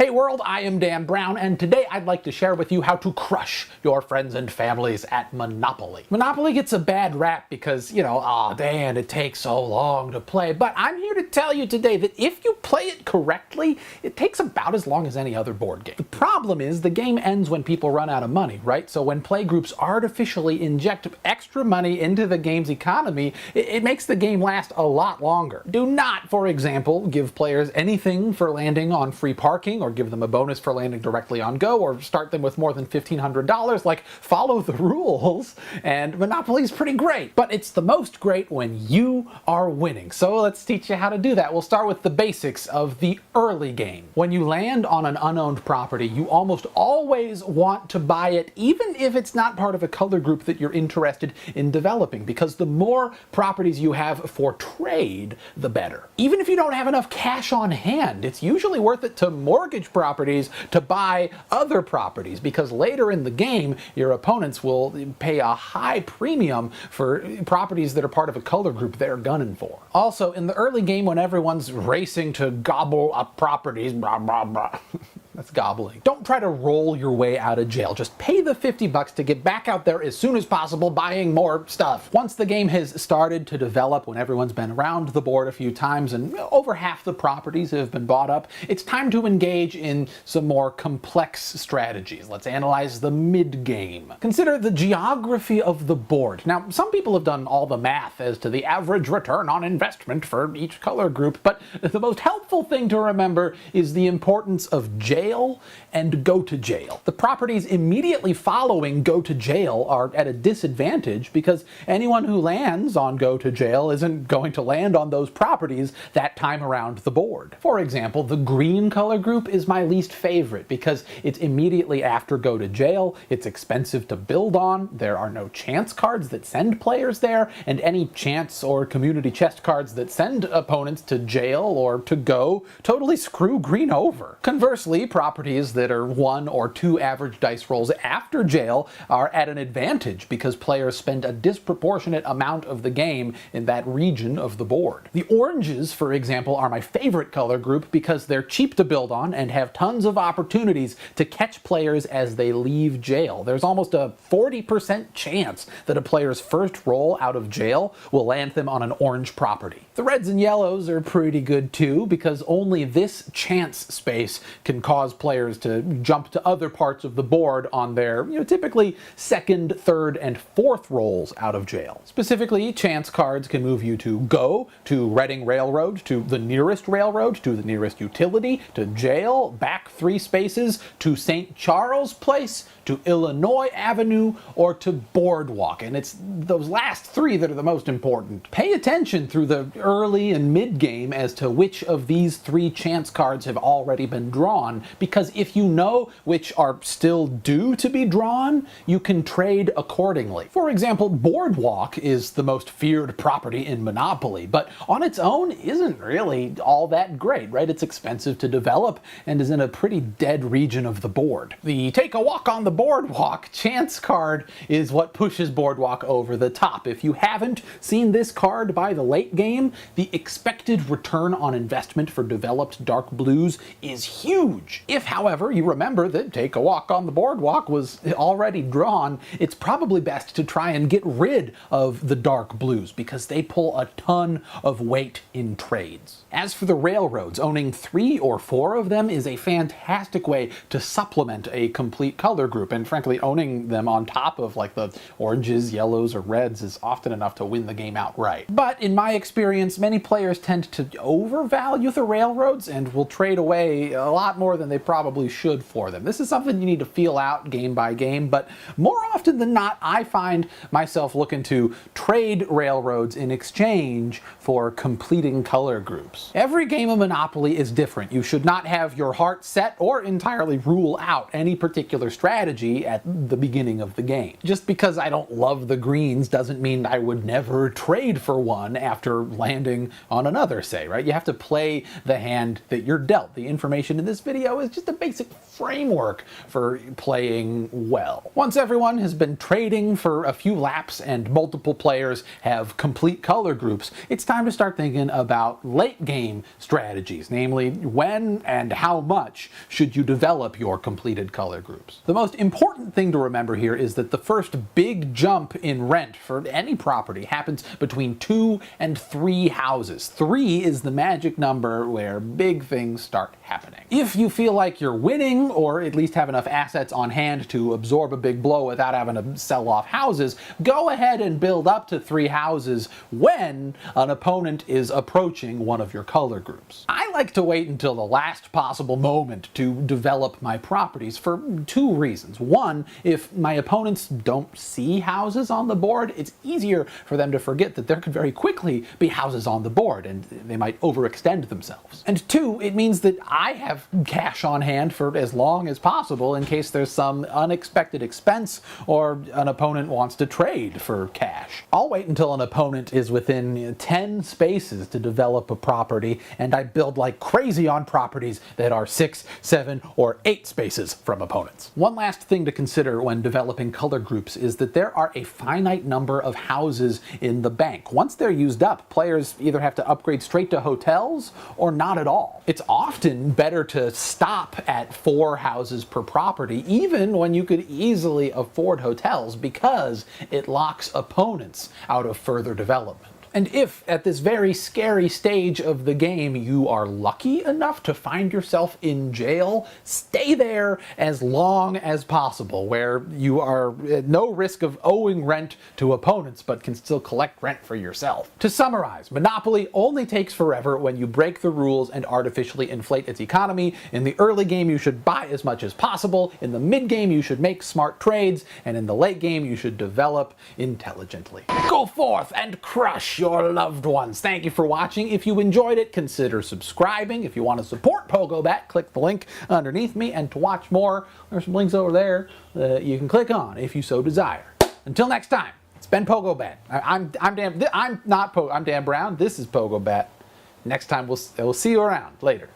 Hey world, I am Dan Brown, and today I'd like to share with you how to crush your friends and families at Monopoly. Monopoly gets a bad rap because, aw Dan, it takes so long to play, but I'm here to tell you today that if you play it correctly, it takes about as long as any other board game. The problem is the game ends when people run out of money, right? So when playgroups artificially inject extra money into the game's economy, it makes the game last a lot longer. Do not, for example, give players anything for landing on free parking, or give them a bonus for landing directly on Go, or start them with more than $1,500. Like, follow the rules, and Monopoly's pretty great. But it's the most great when you are winning. So let's teach you how to do that. We'll start with the basics of the early game. When you land on an unowned property, you almost always want to buy it, even if it's not part of a color group that you're interested in developing, because the more properties you have for trade, the better. Even if you don't have enough cash on hand, it's usually worth it to mortgage properties to buy other properties, because later in the game your opponents will pay a high premium for properties that are part of a color group they're gunning for. Also, in the early game when everyone's racing to gobble up properties, blah blah blah, that's gobbling, don't try to roll your way out of jail. Just pay the $50 to get back out there as soon as possible buying more stuff. Once the game has started to develop, when everyone's been around the board a few times and over half the properties have been bought up, it's time to engage in some more complex strategies. Let's analyze the mid-game. Consider the geography of the board. Now, some people have done all the math as to the average return on investment for each color group, but the most helpful thing to remember is the importance of jail and go to jail. The properties immediately following go to jail are at a disadvantage because anyone who lands on go to jail isn't going to land on those properties that time around the board. For example, the green color group is my least favorite because it's immediately after go to jail, it's expensive to build on, there are no chance cards that send players there, and any chance or community chest cards that send opponents to jail or to go totally screw green over. Conversely, properties that are 1 or 2 average dice rolls after jail are at an advantage because players spend a disproportionate amount of the game in that region of the board. The oranges, for example, are my favorite color group because they're cheap to build on and have tons of opportunities to catch players as they leave jail. There's almost a 40% chance that a player's first roll out of jail will land them on an orange property. The reds and yellows are pretty good too because only this chance space can cause players to jump to other parts of the board on their, typically second, third, and fourth rolls out of jail. Specifically, chance cards can move you to Go, to Reading Railroad, to the nearest railroad, to the nearest utility, to jail, back 3 spaces, to St. Charles Place, to Illinois Avenue, or to Boardwalk. And it's those last 3 that are the most important. Pay attention through the early and mid game as to which of these 3 chance cards have already been drawn, because if you know which are still due to be drawn, you can trade accordingly. For example, Boardwalk is the most feared property in Monopoly, but on its own isn't really all that great, right? It's expensive to develop and is in a pretty dead region of the board. The Take a Walk on the Boardwalk chance card is what pushes Boardwalk over the top. If you haven't seen this card by the late game, the expected return on investment for developed dark blues is huge. If, however, you remember that Take a Walk on the Boardwalk was already drawn, it's probably best to try and get rid of the dark blues because they pull a ton of weight in trades. As for the railroads, owning 3 or 4 of them is a fantastic way to supplement a complete color group, and frankly, owning them on top of like the oranges, yellows, or reds is often enough to win the game outright. But in my experience, many players tend to overvalue the railroads and will trade away a lot more than they probably should for them. This is something you need to feel out game by game, but more often than not, I find myself looking to trade railroads in exchange for completing color groups. Every game of Monopoly is different. You should not have your heart set or entirely rule out any particular strategy at the beginning of the game. Just because I don't love the greens doesn't mean I would never trade for one after landing on another, say, right? You have to play the hand that you're dealt. The information in this video is just a basic framework for playing well. Once everyone has been trading for a few laps and multiple players have complete color groups, it's time to start thinking about late game strategies, namely when and how much should you develop your completed color groups. The most important thing to remember here is that the first big jump in rent for any property happens between 2 and 3 houses. 3 is the magic number where big things start happening. If you feel like you're winning, or at least have enough assets on hand to absorb a big blow without having to sell off houses, go ahead and build up to 3 houses when an opponent is approaching one of your color groups. I like to wait until the last possible moment to develop my properties for 2 reasons. One, if my opponents don't see houses on the board, it's easier for them to forget that there could very quickly be houses on the board and they might overextend themselves. And 2, it means that I have cash on hand for as long as possible in case there's some unexpected expense or an opponent wants to trade for cash. I'll wait until an opponent is within 10 spaces to develop a property, and I build like crazy on properties that are 6, 7, or 8 spaces from opponents. One last thing to consider when developing color groups is that there are a finite number of houses in the bank. Once they're used up, players either have to upgrade straight to hotels or not at all. It's often better to stop at 4 houses per property, even when you could easily afford hotels, because it locks opponents out of further development. And if, at this very scary stage of the game, you are lucky enough to find yourself in jail, stay there as long as possible, where you are at no risk of owing rent to opponents, but can still collect rent for yourself. To summarize, Monopoly only takes forever when you break the rules and artificially inflate its economy. In the early game, you should buy as much as possible. In the mid-game, you should make smart trades. And in the late game, you should develop intelligently. Go forth and crush your loved ones. Thank you for watching. If you enjoyed it, consider subscribing. If you want to support PogoBat, click the link underneath me. And to watch more, there's some links over there that you can click on if you so desire. Until next time, it's been PogoBat. I'm Dan Brown. This is PogoBat. Next time we'll see you around. Later.